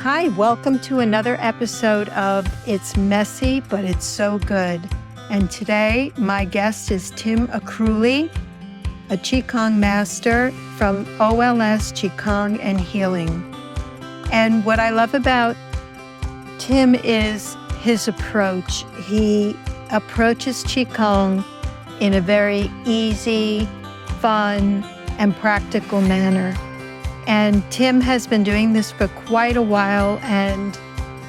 Hi, welcome to another episode of It's Messy, but It's So Good. And today, my guest is Tim Arculli, a Qigong master from OLS Qigong and Healing. And what I love about Tim is his approach. He approaches Qigong in a very easy, fun, and practical manner. And Tim has been doing this for quite a while, and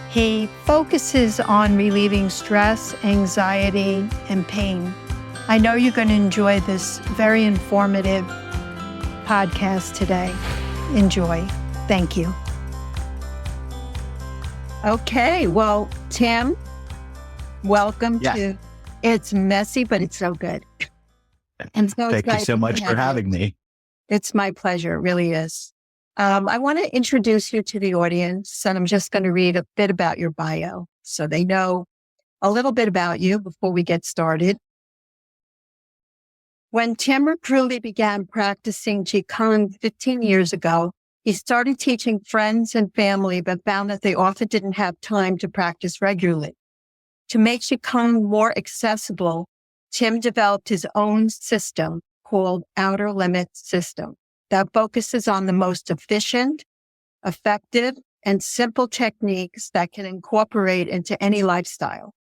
he focuses on relieving stress, anxiety, and pain. I know you're going to enjoy this very informative podcast today. Enjoy. Thank you. Okay, well, Tim, welcome to It's Messy, but It's So Good. And so thank you so much for having me. It's my pleasure. It really is. I want to introduce you to the audience, and I'm just going to read a bit about your bio so they know a little bit about you before we get started. When Tim Arculli began practicing Qigong 15 years ago, he started teaching friends and family, but found that they often didn't have time to practice regularly. To make Qigong more accessible, Tim developed his own system called Outer Limits System that focuses on the most efficient, effective, and simple techniques that can incorporate into any lifestyle.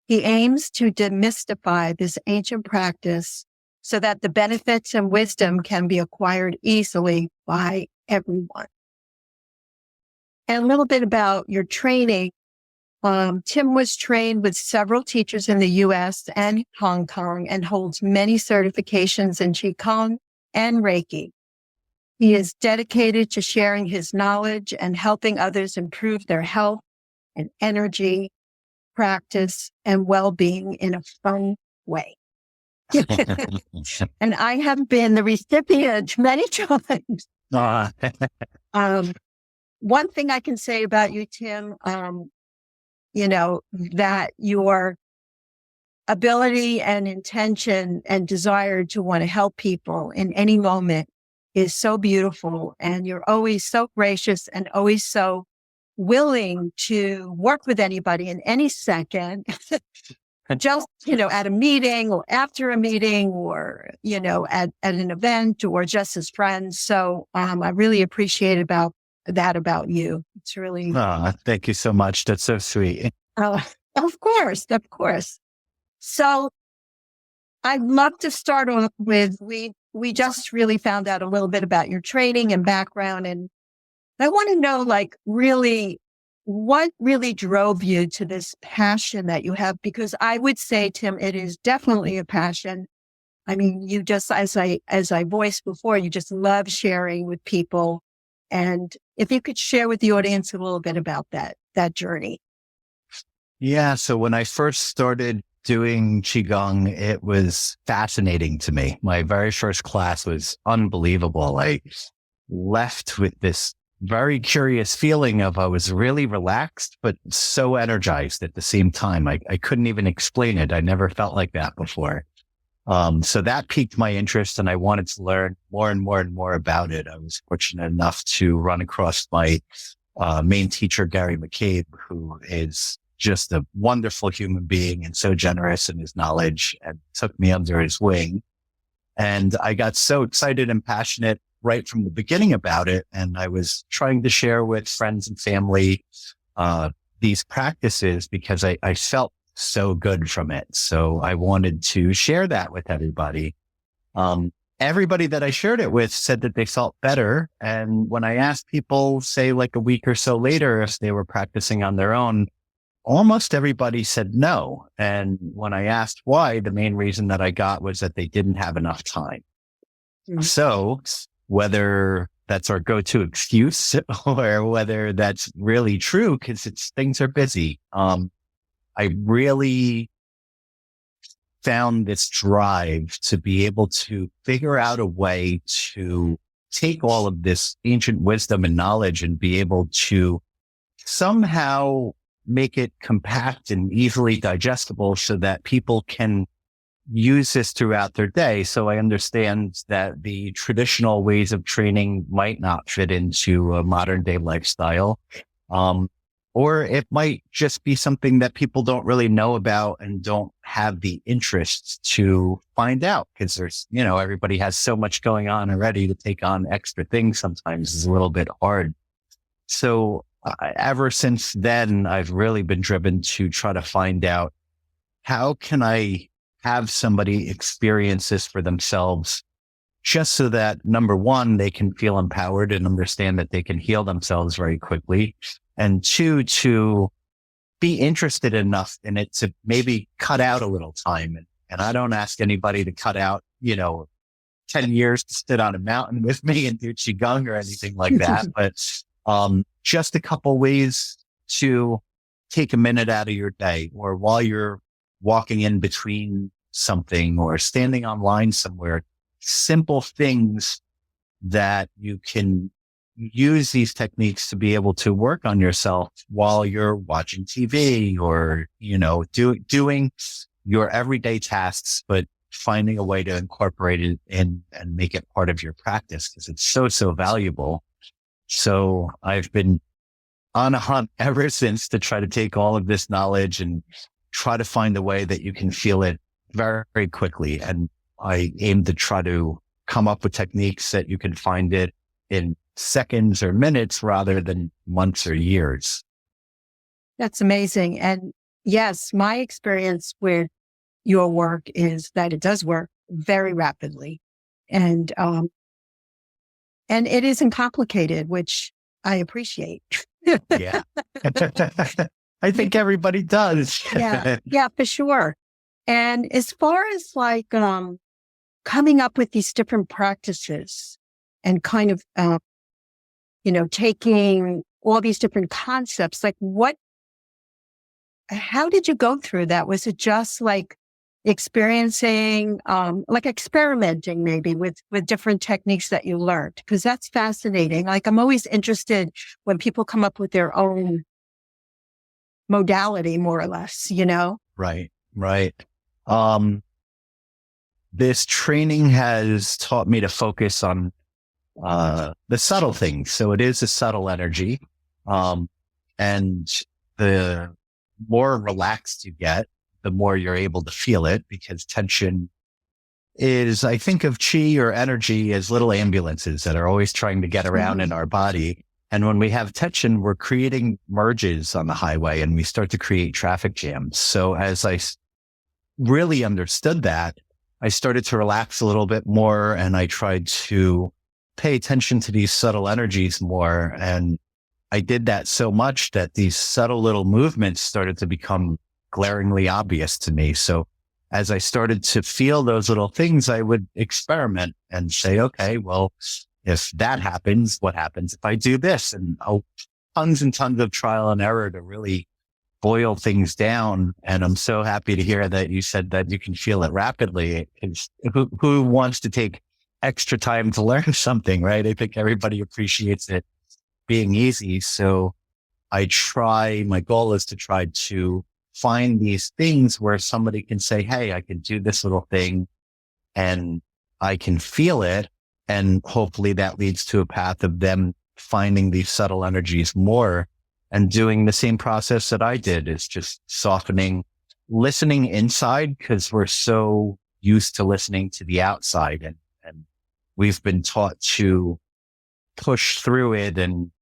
He aims to demystify this ancient practice so that the benefits and wisdom can be acquired easily by everyone. And a little bit about your training. Tim was trained with several teachers in the U.S. and Hong Kong and holds many certifications in Qigong and Reiki. He is dedicated to sharing his knowledge and helping others improve their health and energy, practice, and well-being in a fun way. And I have been the recipient many times. One thing I can say about you, Tim, that your ability and intention and desire to want to help people in any moment is so beautiful. And you're always so gracious and always so willing to work with anybody in any second, just, at a meeting or after a meeting or, at an event or just as friends. So I really appreciate about you. It's really. Thank you so much. That's so sweet. Of course. So I'd love to start off with, we just really found out a little bit about your training and background. And I want to know, really, what really drove you to this passion that you have? Because I would say, Tim, it is definitely a passion. I mean, you just, as I voiced before, you just love sharing with people. And if you could share with the audience a little bit about that journey. Yeah. So when I first started doing Qigong, it was fascinating to me. My very first class was unbelievable. I left with this very curious feeling of I was really relaxed, but so energized at the same time. I couldn't even explain it. I never felt like that before. So that piqued my interest and I wanted to learn more and more and more about it. I was fortunate enough to run across my main teacher, Gary McCabe, who is just a wonderful human being and so generous in his knowledge, and took me under his wing. And I got so excited and passionate right from the beginning about it. And I was trying to share with friends and family these practices because I felt so good from it. So I wanted to share that with everybody. Everybody that I shared it with said that they felt better. And when I asked people, say like a week or so later, if they were practicing on their own, almost everybody said no. And when I asked why, the main reason that I got was that they didn't have enough time. Mm-hmm. So whether that's our go-to excuse or whether that's really true, because things are busy. I really found this drive to be able to figure out a way to take all of this ancient wisdom and knowledge and be able to somehow make it compact and easily digestible so that people can use this throughout their day. So I understand that the traditional ways of training might not fit into a modern day lifestyle. Or it might just be something that people don't really know about and don't have the interest to find out, because there's, everybody has so much going on already. To take on extra things sometimes is a little bit hard. So ever since then, I've really been driven to try to find out, how can I have somebody experience this for themselves, just so that, number one, they can feel empowered and understand that they can heal themselves very quickly. And two, to be interested enough in it to maybe cut out a little time. And I don't ask anybody to cut out, 10 years to sit on a mountain with me and do Qigong or anything like that. But just a couple ways to take a minute out of your day, or while you're walking in between something or standing online somewhere, simple things that you can use these techniques to be able to work on yourself while you're watching TV or, doing your everyday tasks, but finding a way to incorporate it in and make it part of your practice, because it's so valuable. So I've been on a hunt ever since to try to take all of this knowledge and try to find a way that you can feel it very, very quickly. And I aim to try to come up with techniques that you can find it in seconds or minutes rather than months or years. That's amazing. And yes, my experience with your work is that it does work very rapidly. And it isn't complicated, which I appreciate. Yeah. I think everybody does. Yeah, for sure. And as far as coming up with these different practices and kind of, taking all these different concepts, how did you go through that? Was it just experiencing, experimenting maybe with different techniques that you learned? Because that's fascinating. I'm always interested when people come up with their own modality, more or less, Right. This training has taught me to focus on the subtle things. So it is a subtle energy. And the more relaxed you get, the more you're able to feel it, because tension is, I think of chi or energy as little ambulances that are always trying to get around in our body. And when we have tension, we're creating merges on the highway and we start to create traffic jams. So as I really understood that, I started to relax a little bit more, and I tried to pay attention to these subtle energies more. And I did that so much that these subtle little movements started to become glaringly obvious to me. So as I started to feel those little things, I would experiment and say, okay, well, if that happens, what happens if I do this? And tons and tons of trial and error to really boil things down. And I'm so happy to hear that you said that you can feel it rapidly. Who wants to take extra time to learn something, right? I think everybody appreciates it being easy. So my goal is to try to find these things where somebody can say, hey, I can do this little thing and I can feel it. And hopefully that leads to a path of them finding these subtle energies more and doing the same process that I did, is just softening, listening inside, because we're so used to listening to the outside, and we've been taught to push through it and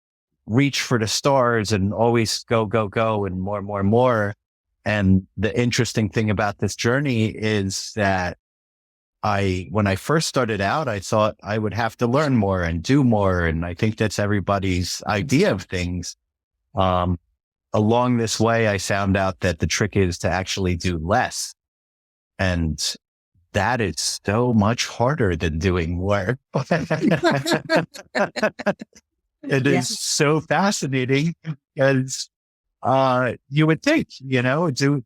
reach for the stars and always go and more. And the interesting thing about this journey is that when I first started out, I thought I would have to learn more and do more. And I think that's everybody's idea of things. Along this way, I found out that the trick is to actually do less. And that is so much harder than doing more. It is so fascinating, because you would think,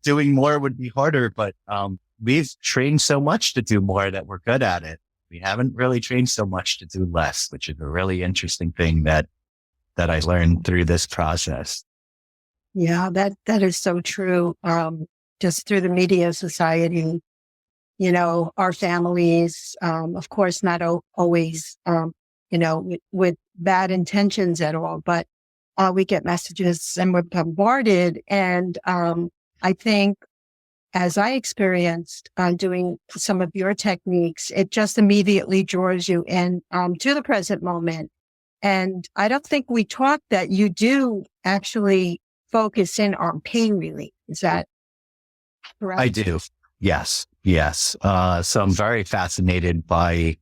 doing more would be harder, but we've trained so much to do more that we're good at it. We haven't really trained so much to do less, which is a really interesting thing that I learned through this process. Yeah, that is so true. Just through the media society, our families, of course, not always, with bad intentions at all, but we get messages and we're bombarded. And I think as I experienced doing some of your techniques, it just immediately draws you in to the present moment. And I don't think we talked that you do actually focus in on pain relief. Is that correct? I do. Yes. Yes. So I'm very fascinated by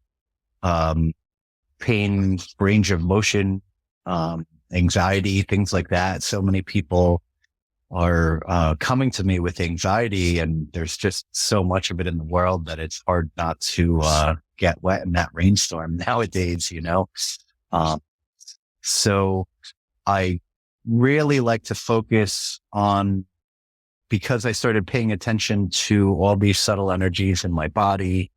pain, range of motion, anxiety, things like that. So many people are coming to me with anxiety, and there's just so much of it in the world that it's hard not to get wet in that rainstorm nowadays, you know? So I really like to focus on, because I started paying attention to all these subtle energies in my body,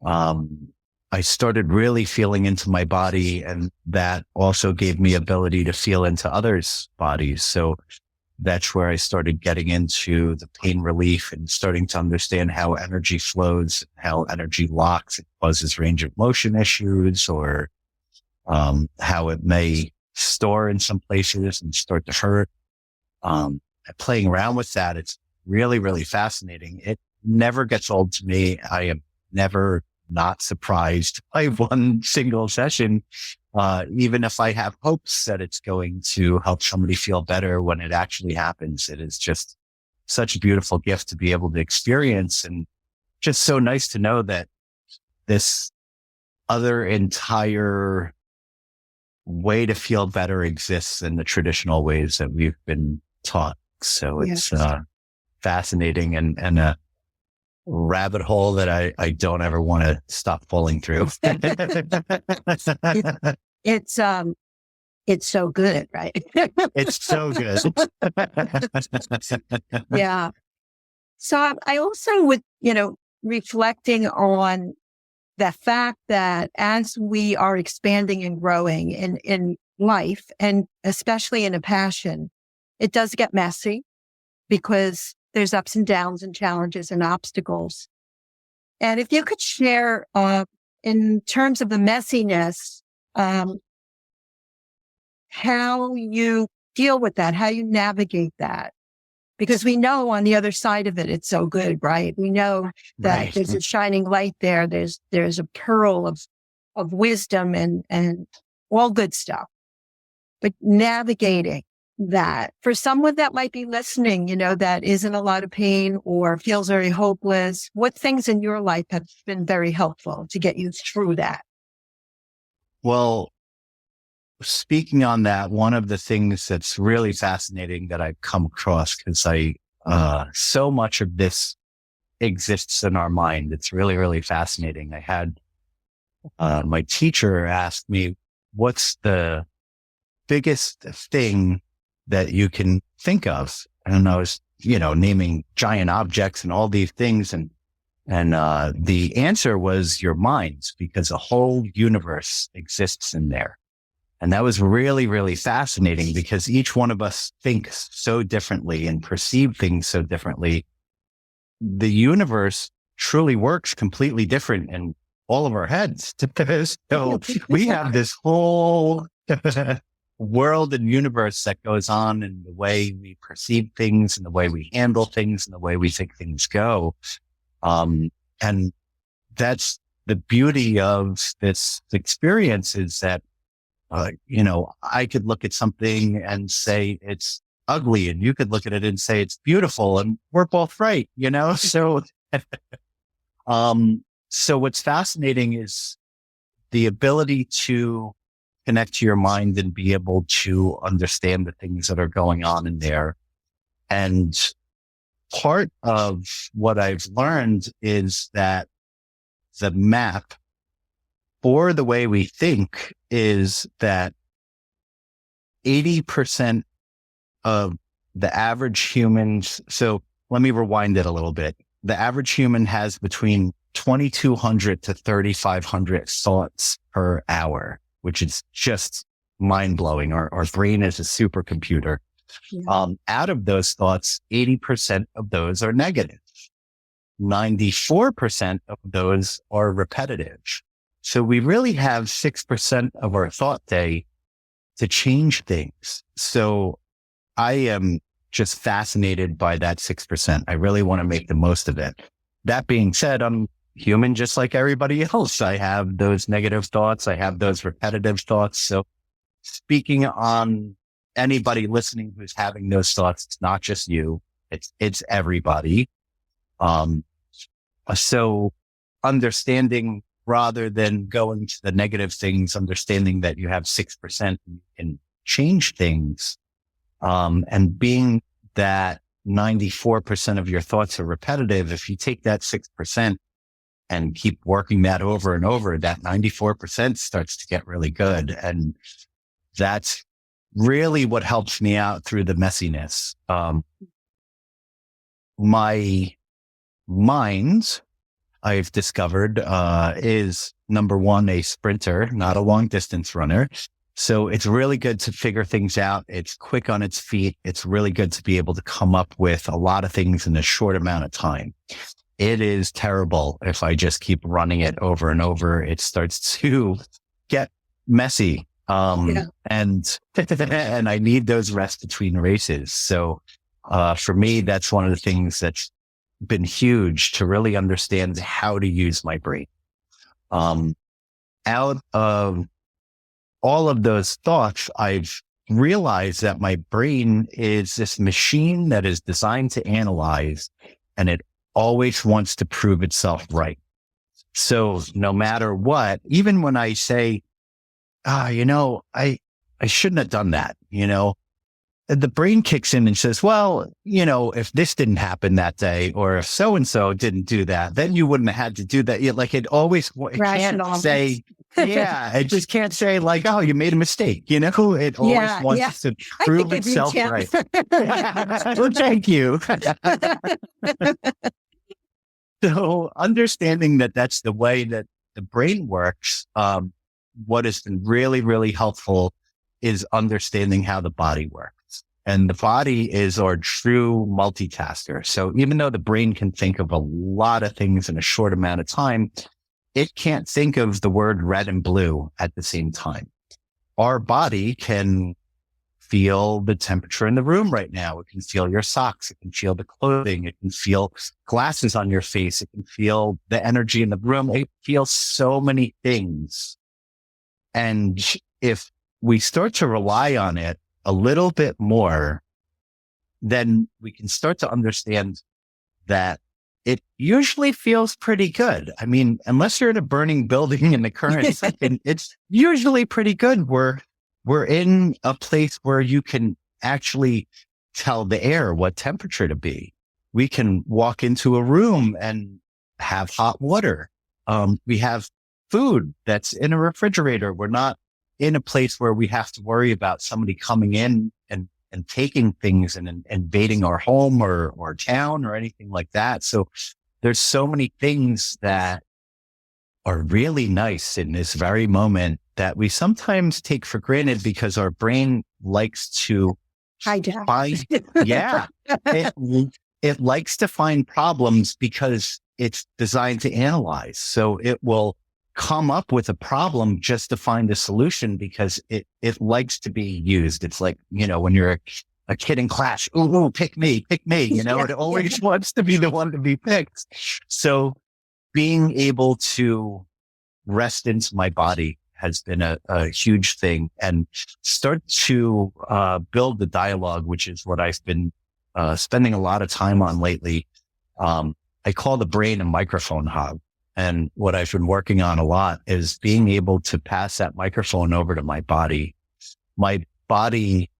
I started really feeling into my body, and that also gave me ability to feel into others' bodies. So that's where I started getting into the pain relief and starting to understand how energy flows, how energy locks. It causes range of motion issues, or how it may store in some places and start to hurt. Playing around with that, it's really, really fascinating. It never gets old to me. I am never not surprised by one single session. Even if I have hopes that it's going to help somebody feel better, when it actually happens, it is just such a beautiful gift to be able to experience, and just so nice to know that this other entire way to feel better exists in the traditional ways that we've been taught. So it's fascinating, and a rabbit hole that I don't ever want to stop falling through. It's so good, right? It's so good. Yeah. So I also would, reflecting on the fact that as we are expanding and growing in life, and especially in a passion, it does get messy because there's ups and downs and challenges and obstacles. And if you could share, in terms of the messiness, how you deal with that, how you navigate that. Because we know on the other side of it, it's so good, right? We know that there's a shining light there. There's a pearl of wisdom and all good stuff. But navigating that for someone that might be listening, that is in a lot of pain or feels very hopeless, what things in your life have been very helpful to get you through that? Well, speaking on that, one of the things that's really fascinating that I've come across, because so much of this exists in our mind. It's really, really fascinating. I had my teacher ask me, what's the biggest thing that you can think of? And I was, naming giant objects and all these things. And the answer was your mind, because a whole universe exists in there. And that was really, really fascinating, because each one of us thinks so differently and perceive things so differently. The universe truly works completely different in all of our heads. So we have this whole world and universe that goes on in the way we perceive things and the way we handle things and the way we think things go. And that's the beauty of this experience, is that I could look at something and say it's ugly, and you could look at it and say it's beautiful, and we're both right, So, so what's fascinating is the ability to connect to your mind and be able to understand the things that are going on in there. And part of what I've learned is that the map for the way we think is that 80% of the average humans. So let me rewind it a little bit. The average human has between 2,200 to 3,500 thoughts per hour, which is just mind blowing. Our brain is a supercomputer. Yeah. Out of those thoughts, 80% of those are negative. 94% of those are repetitive. So we really have 6% of our thought day to change things. So I am just fascinated by that 6%. I really want to make the most of it. That being said, I'm human just like everybody else. I have those negative thoughts. I have those repetitive thoughts. So speaking on anybody listening who's having those thoughts, it's not just you. It's everybody. So understanding rather than going to the negative things, understanding that you have 6% and change things. And being that 94% of your thoughts are repetitive, if you take that 6% and keep working that over and over, that 94% starts to get really good. And that's really what helps me out through the messiness. My mind, I've discovered, is number one, a sprinter, not a long distance runner. So it's really good to figure things out. It's quick on its feet. It's really good to be able to come up with a lot of things in a short amount of time. It is terrible if I just keep running it over and over. It starts to get messy. And I need those rests between races. So, for me, that's one of the things that's been huge to really understand how to use my brain. Out of all of those thoughts, I've realized that my brain is this machine that is designed to analyze, and it always wants to prove itself right. So no matter what, even when I say, I shouldn't have done that, the brain kicks in and says, well, if this didn't happen that day, or if so-and-so didn't do that, then you wouldn't have had to do that. It always can't say, it just can't say like, oh, you made a mistake. It always wants to prove itself right. Well, thank you. So understanding that that's the way that the brain works, what has been really, really helpful is understanding how the body works. And the body is our true multitasker. So even though the brain can think of a lot of things in a short amount of time, it can't think of the word red and blue at the same time. Our body can feel the temperature in the room right now. It can feel your socks. It can feel the clothing. It can feel glasses on your face. It can feel the energy in the room. It feels so many things. And if we start to rely on it a little bit more, then we can start to understand that it usually feels pretty good. I mean, unless you're in a burning building in the current second, it's usually pretty good. We're in a place where you can actually tell the air what temperature to be. We can walk into a room and have hot water. We have food that's in a refrigerator. We're not in a place where we have to worry about somebody coming in and taking things and invading our home or our town or anything like that. So there's so many things that are really nice in this very moment that we sometimes take for granted because our brain likes to hijack. It likes to find problems because it's designed to analyze. So it will come up with a problem just to find a solution because it likes to be used. It's like, when you're a kid in class, ooh, pick me, it always wants to be the one to be picked. So being able to rest into my body has been a huge thing, and start to build the dialogue, which is what I've been spending a lot of time on lately. I call the brain a microphone hub. And what I've been working on a lot is being able to pass that microphone over to my body. My body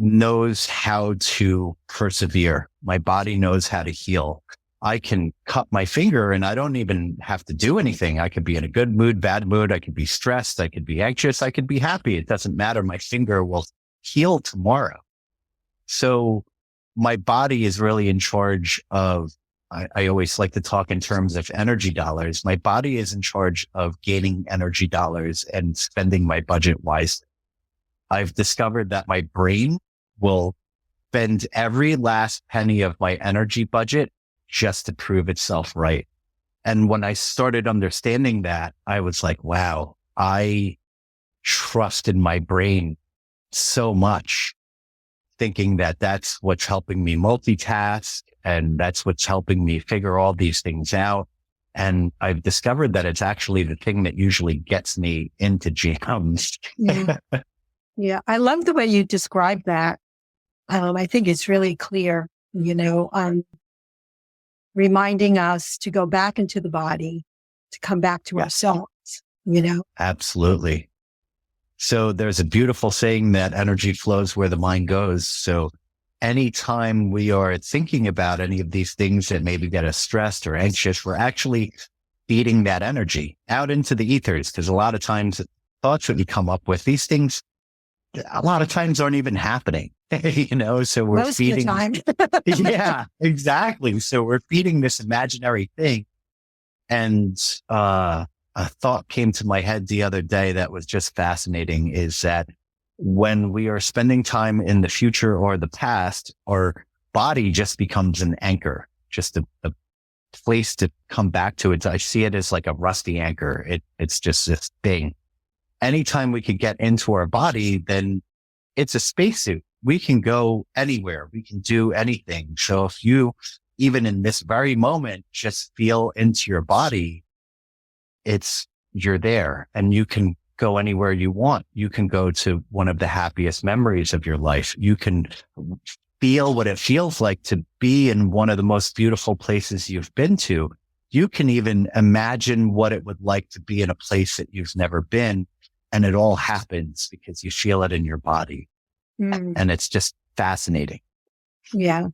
knows how to persevere. My body knows how to heal. I can cut my finger and I don't even have to do anything. I could be in a good mood, bad mood. I could be stressed. I could be anxious. I could be happy. It doesn't matter. My finger will heal tomorrow. So my body is really in charge of, I always like to talk in terms of energy dollars. My body is in charge of gaining energy dollars and spending my budget wisely. I've discovered that my brain will spend every last penny of my energy budget just to prove itself right. And when I started understanding that, I was like, wow, I trust in my brain so much, thinking that that's what's helping me multitask and that's what's helping me figure all these things out. And I've discovered that it's actually the thing that usually gets me into jams. Yeah. Yeah. I love the way you describe that. I think it's really clear, reminding us to go back into the body, to come back to ourselves. Absolutely. So there's a beautiful saying that energy flows where the mind goes. So anytime we are thinking about any of these things that maybe get us stressed or anxious, we're actually feeding that energy out into the ethers. Because a lot of times thoughts that we come up with, these things, a lot of times aren't even happening, so we're Most feeding. of the time. Yeah, exactly. So we're feeding this imaginary thing. And, a thought came to my head the other day that was just fascinating, is that when we are spending time in the future or the past, our body just becomes an anchor, just a place to come back to it. I see it as like a rusty anchor. It's just this thing. Anytime we could get into our body, then it's a spacesuit. We can go anywhere. We can do anything. So if you, even in this very moment, just feel into your body, you're there and you can go anywhere you want. You can go to one of the happiest memories of your life. You can feel what it feels like to be in one of the most beautiful places you've been to. You can even imagine what it would like to be in a place that you've never been. And it all happens because you feel it in your body. And it's just fascinating. Yeah,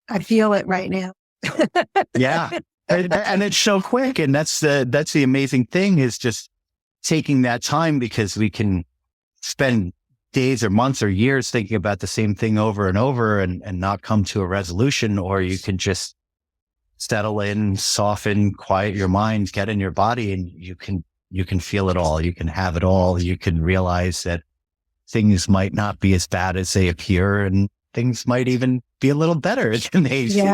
I feel it right now. Yeah. And it's so quick. And that's the amazing thing, is just taking that time, because we can spend days or months or years thinking about the same thing over and over and not come to a resolution. Or you can just settle in, soften, quiet your mind, get in your body, and you can feel it all. You can have it all. You can realize that things might not be as bad as they appear, and things might even be a little better than they seem.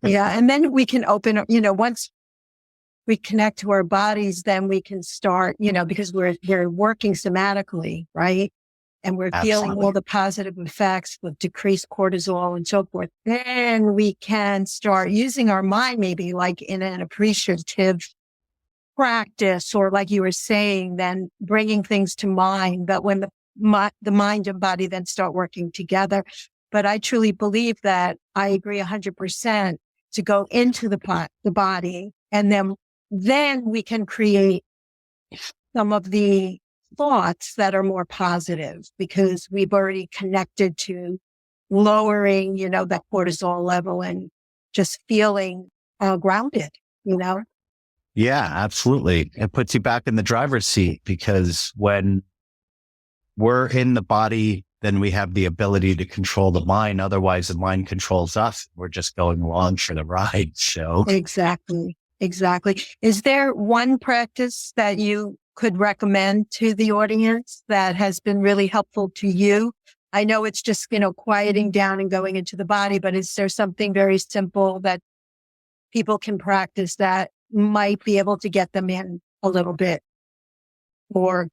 Yeah. And then we can open up, once we connect to our bodies, then we can start, because we're working somatically, right? And we're feeling all the positive effects with decreased cortisol and so forth. Then we can start using our mind, maybe like in an appreciative practice, or like you were saying, then bringing things to mind. But when the mind and body then start working together. But I truly believe that I agree 100% to go into the body, and then we can create some of the thoughts that are more positive, because we've already connected to lowering, that cortisol level and just feeling grounded, Yeah, absolutely. It puts you back in the driver's seat, because when we're in the body, then we have the ability to control the mind. Otherwise, the mind controls us. We're just going along for the ride. So Exactly. Is there one practice that you could recommend to the audience that has been really helpful to you? I know it's just, quieting down and going into the body, but is there something very simple that people can practice that might be able to get them in a little bit? Or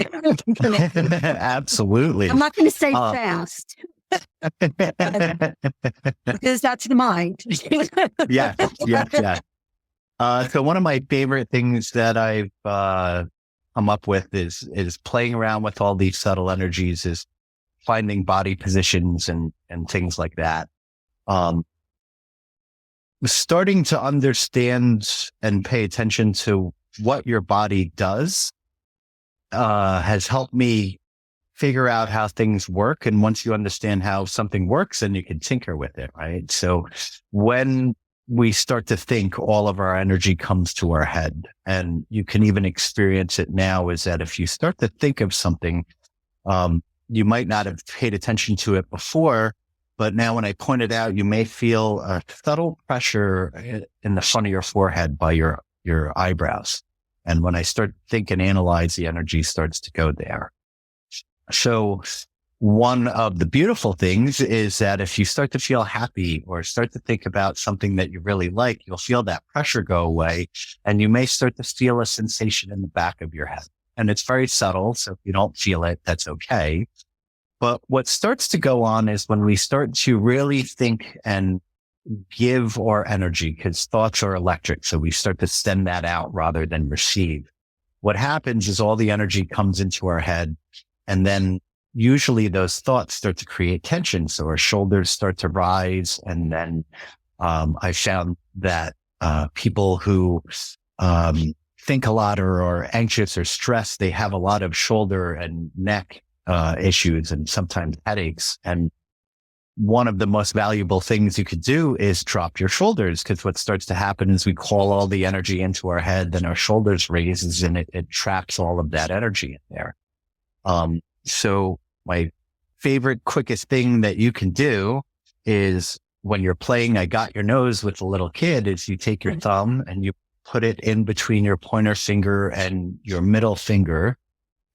absolutely. I'm not going to say fast, because that's the mind. Yeah. So one of my favorite things that I've come up with is playing around with all these subtle energies, is finding body positions and things like that. Starting to understand and pay attention to what your body does has helped me figure out how things work. And once you understand how something works, then you can tinker with it, right? So when we start to think, all of our energy comes to our head. And you can even experience it now, is that if you start to think of something, you might not have paid attention to it before, but now when I point it out, you may feel a subtle pressure in the front of your forehead by your eyebrows. And when I start to think and analyze, the energy starts to go there. So one of the beautiful things is that if you start to feel happy or start to think about something that you really like, you'll feel that pressure go away, and you may start to feel a sensation in the back of your head. and it's very subtle. So if you don't feel it, that's okay. But what starts to go on is when we start to really think and give our energy, because thoughts are electric. So we start to send that out rather than receive. What happens is all the energy comes into our head, and then usually those thoughts start to create tension. So our shoulders start to rise. And then I found that people who think a lot or are anxious or stressed, they have a lot of shoulder and neck issues and sometimes headaches. And one of the most valuable things you could do is drop your shoulders, because what starts to happen is we call all the energy into our head, then our shoulders raises and it traps all of that energy in there. So my favorite, quickest thing that you can do is when you're playing I Got Your Nose with a little kid, is you take your thumb and you put it in between your pointer finger and your middle finger,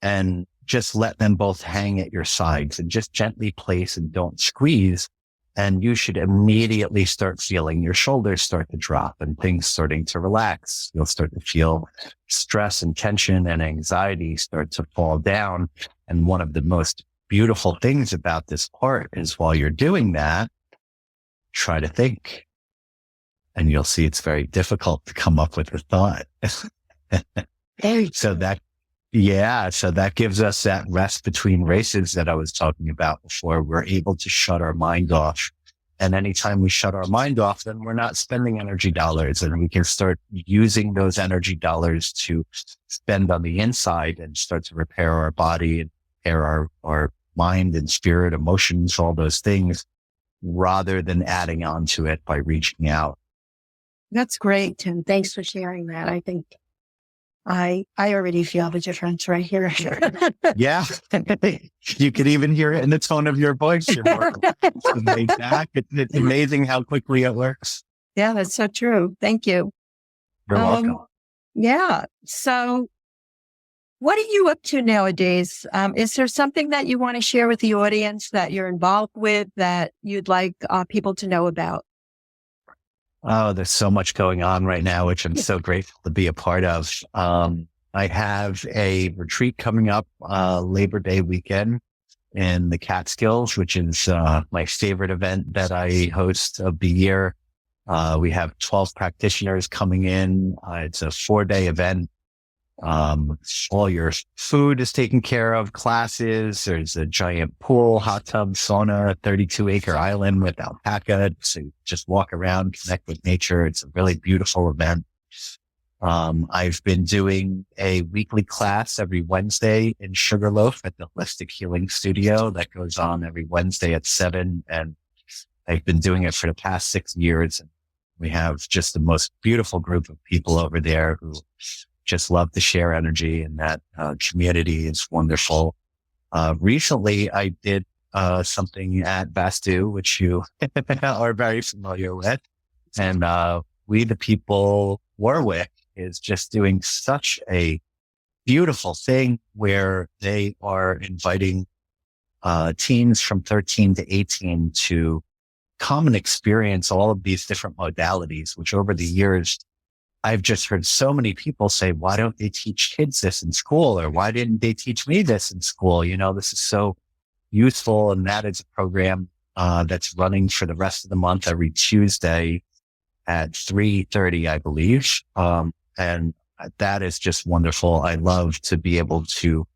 and just let them both hang at your sides and just gently place and don't squeeze. And you should immediately start feeling your shoulders start to drop and things starting to relax. You'll start to feel stress and tension and anxiety start to fall down. And one of the most beautiful things about this part is while you're doing that, try to think. And you'll see it's very difficult to come up with a thought. So that gives us that rest between races that I was talking about before. We're able to shut our mind off. And anytime we shut our mind off, then we're not spending energy dollars, and we can start using those energy dollars to spend on the inside and start to repair our body and repair our mind and spirit, emotions, all those things, rather than adding on to it by reaching out. That's great, Tim. Thanks for sharing that. I think I already feel the difference right here. Yeah. You could even hear it in the tone of your voice. It's amazing how quickly it works. Yeah, that's so true. Thank you. You're welcome. Yeah. So what are you up to nowadays? Is there something that you want to share with the audience that you're involved with that you'd like people to know about? Oh, there's so much going on right now, which I'm so grateful to be a part of. I have a retreat coming up Labor Day weekend in the Catskills, which is my favorite event that I host of the year. We have 12 practitioners coming in. It's a 4-day event. All your food is taken care of, classes. There's a giant pool, hot tub, sauna, a 32-acre island with alpaca. So just walk around, connect with nature. It's a really beautiful event. I've been doing a weekly class every Wednesday in Sugarloaf at the Holistic Healing Studio that goes on every Wednesday at 7. And I've been doing it for the past 6 years. And we have just the most beautiful group of people over there who just love to share energy, and that community is wonderful. Recently, I did something at Vastu, which you are very familiar with. And We the People Warwick is just doing such a beautiful thing where they are inviting teens from 13 to 18 to come and experience all of these different modalities, which over the years, I've just heard so many people say, why don't they teach kids this in school? Or why didn't they teach me this in school? You know, this is so useful. And that is a program that's running for the rest of the month every Tuesday at 3:30, I believe. And that is just wonderful. I love to be able to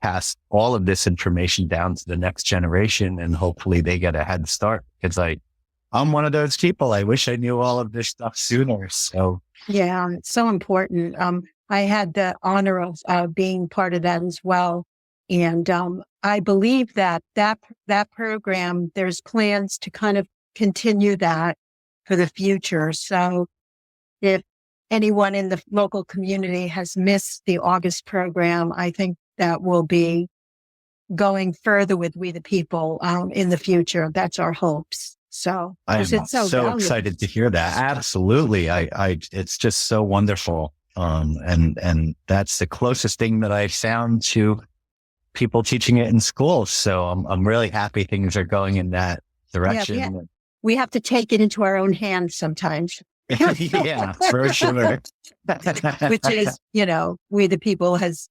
pass all of this information down to the next generation, and hopefully they get a head start, because I'm one of those people. I wish I knew all of this stuff sooner. So yeah, it's so important. I had the honor of being part of that as well. And I believe that program, there's plans to kind of continue that for the future. So if anyone in the local community has missed the August program, I think that will be going further with We the People in the future. That's our hopes. So I'm so excited to hear that. Absolutely. It's just so wonderful. And that's the closest thing that I've found to people teaching it in school. So I'm really happy things are going in that direction. Yeah, we have to take it into our own hands sometimes. Yeah, for sure. which is, We the People has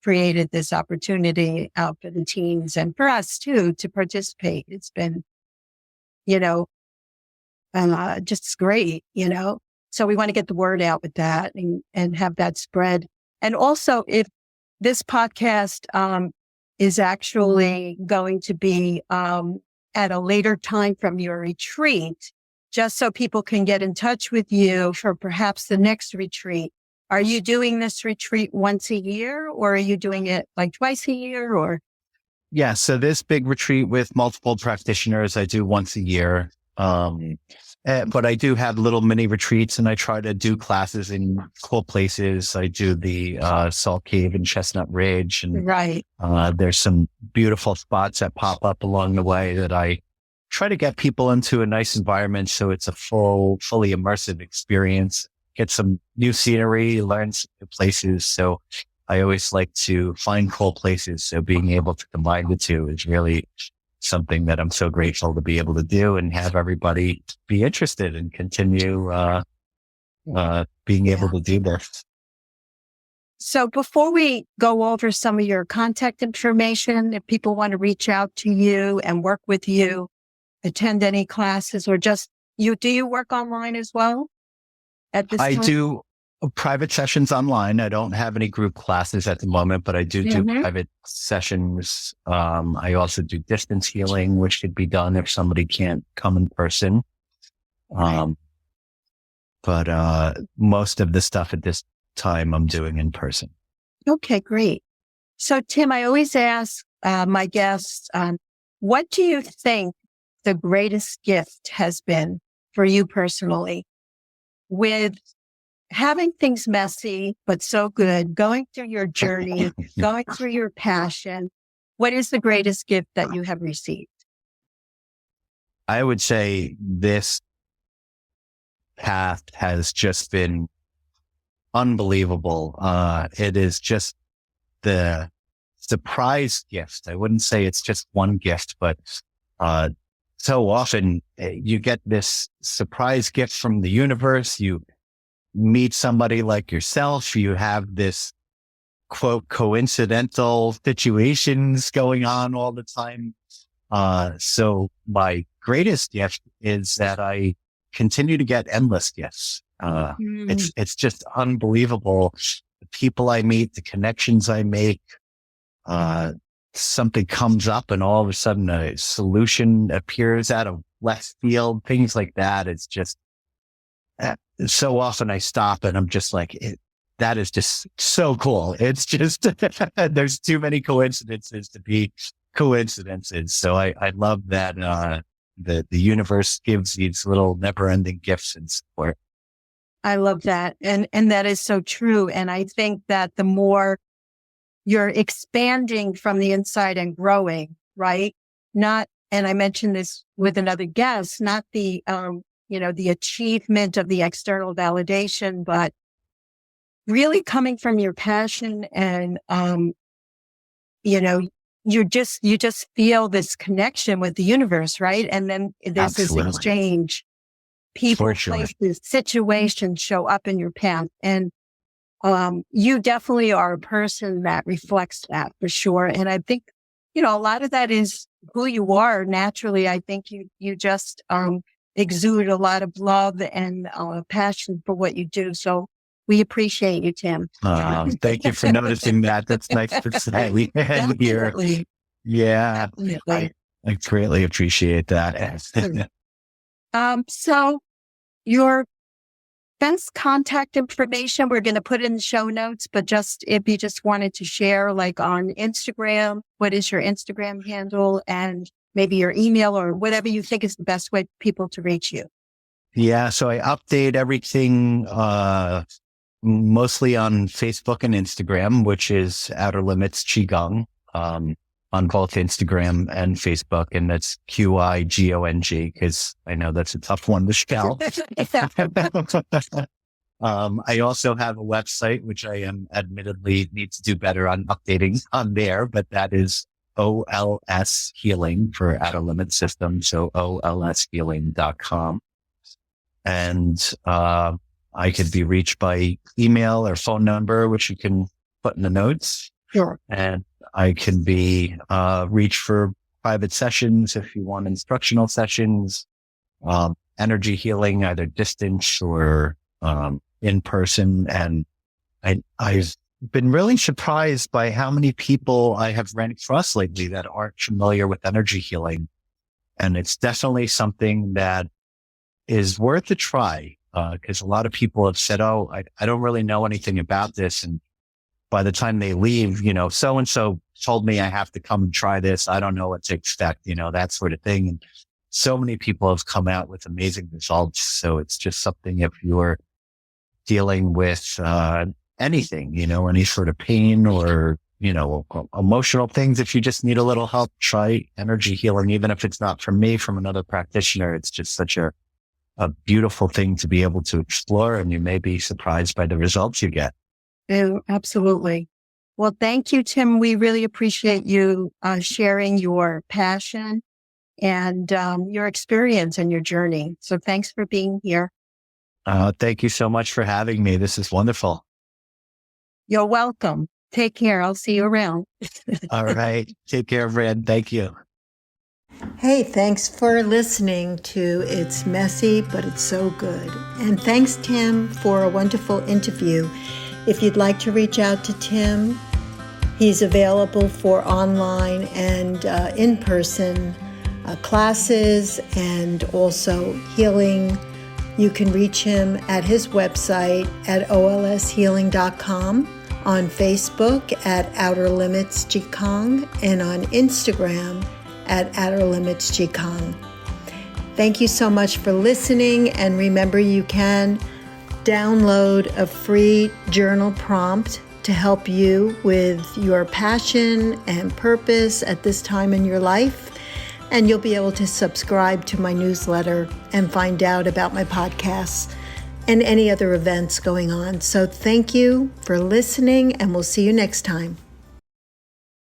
created this opportunity out for the teens and for us too to participate. It's been, you know, just great, So we want to get the word out with that and have that spread. And also, if this podcast is actually going to be at a later time from your retreat, just so people can get in touch with you for perhaps the next retreat. Are you doing this retreat once a year, or are you doing it like twice a year, or? Yeah. So this big retreat with multiple practitioners, I do once a year. But I do have little mini retreats, and I try to do classes in cool places. I do the Salt Cave and Chestnut Ridge, and right. There's some beautiful spots that pop up along the way that I try to get people into a nice environment, so it's a fully immersive experience. Get some new scenery, learn some new places. So I always like to find cool places. So being able to combine the two is really something that I'm so grateful to be able to do, and have everybody be interested and continue being able to do this. So before we go over some of your contact information, if people want to reach out to you and work with you, attend any classes, or just do you work online as well at this time? I do private sessions online. I don't have any group classes at the moment, but I do private sessions. I also do distance healing, which could be done if somebody can't come in person. But most of the stuff at this time I'm doing in person. Okay, great. So Tim, I always ask my guests, what do you think the greatest gift has been for you personally with having things messy, but so good, going through your journey, going through your passion? What is the greatest gift that you have received? I would say this path has just been unbelievable. It is just the surprise gift. I wouldn't say it's just one gift, but so often you get this surprise gift from the universe. You meet somebody like yourself. You have this quote coincidental situations going on all the time. So my greatest gift is that I continue to get endless gifts. It's just unbelievable. The people I meet, the connections I make, something comes up and all of a sudden a solution appears out of left field, things like that. It's just, so often I stop and I'm just like, that is just so cool. It's just, there's too many coincidences to be coincidences. So I love that, the universe gives these little never ending gifts and support. I love that. And that is so true. And I think that the more you're expanding from the inside and growing, right? And I mentioned this with another guest, not the, the achievement of the external validation, but really coming from your passion and, you just feel this connection with the universe, right? And then there's Absolutely. This exchange. People, places, situations show up in your path. And you definitely are a person that reflects that for sure. And I think, a lot of that is who you are naturally. I think you just exude a lot of love and passion for what you do. So we appreciate you, Tim. Thank you for noticing that. That's nice to say. Here. Yeah, I greatly appreciate that. So your best contact information, we're going to put in the show notes, but just if you just wanted to share, like on Instagram, what is your Instagram handle, and maybe your email or whatever you think is the best way for people to reach you? Yeah. So I update everything, mostly on Facebook and Instagram, which is Outer Limits Qigong, on both Instagram and Facebook. And that's QIGONG, because I know that's a tough one to spell. I also have a website, which I am admittedly need to do better on updating on there, but that is OLS Healing for Outer Limits System. So olshealing.com. And I could be reached by email or phone number, which you can put in the notes. Sure. And I can be reached for private sessions if you want instructional sessions, energy healing, either distance or in person. And I've been really surprised by how many people I have ran across lately that aren't familiar with energy healing. And it's definitely something that is worth a try, because a lot of people have said, oh, I don't really know anything about this. And by the time they leave, so-and-so told me I have to come and try this. I don't know what to expect, that sort of thing. And so many people have come out with amazing results. So it's just something, if you're dealing with anything, any sort of pain or, emotional things, if you just need a little help, try energy healing. Even if it's not from me, from another practitioner, it's just such a beautiful thing to be able to explore, and you may be surprised by the results you get. Yeah, absolutely. Well, thank you, Tim. We really appreciate you sharing your passion and your experience and your journey. So thanks for being here. Thank you so much for having me. This is wonderful. You're welcome. Take care. I'll see you around. All right. Take care, Fran. Thank you. Hey, thanks for listening to It's Messy, but It's So Good. And thanks, Tim, for a wonderful interview. If you'd like to reach out to Tim, he's available for online and in-person classes and also healing. You can reach him at his website at olshealing.com, on Facebook at Outer Limits Qigong, and on Instagram at Outer Limits Qigong. Thank you so much for listening, and remember, you can download a free journal prompt to help you with your passion and purpose at this time in your life. And you'll be able to subscribe to my newsletter and find out about my podcasts and any other events going on. So thank you for listening, and we'll see you next time.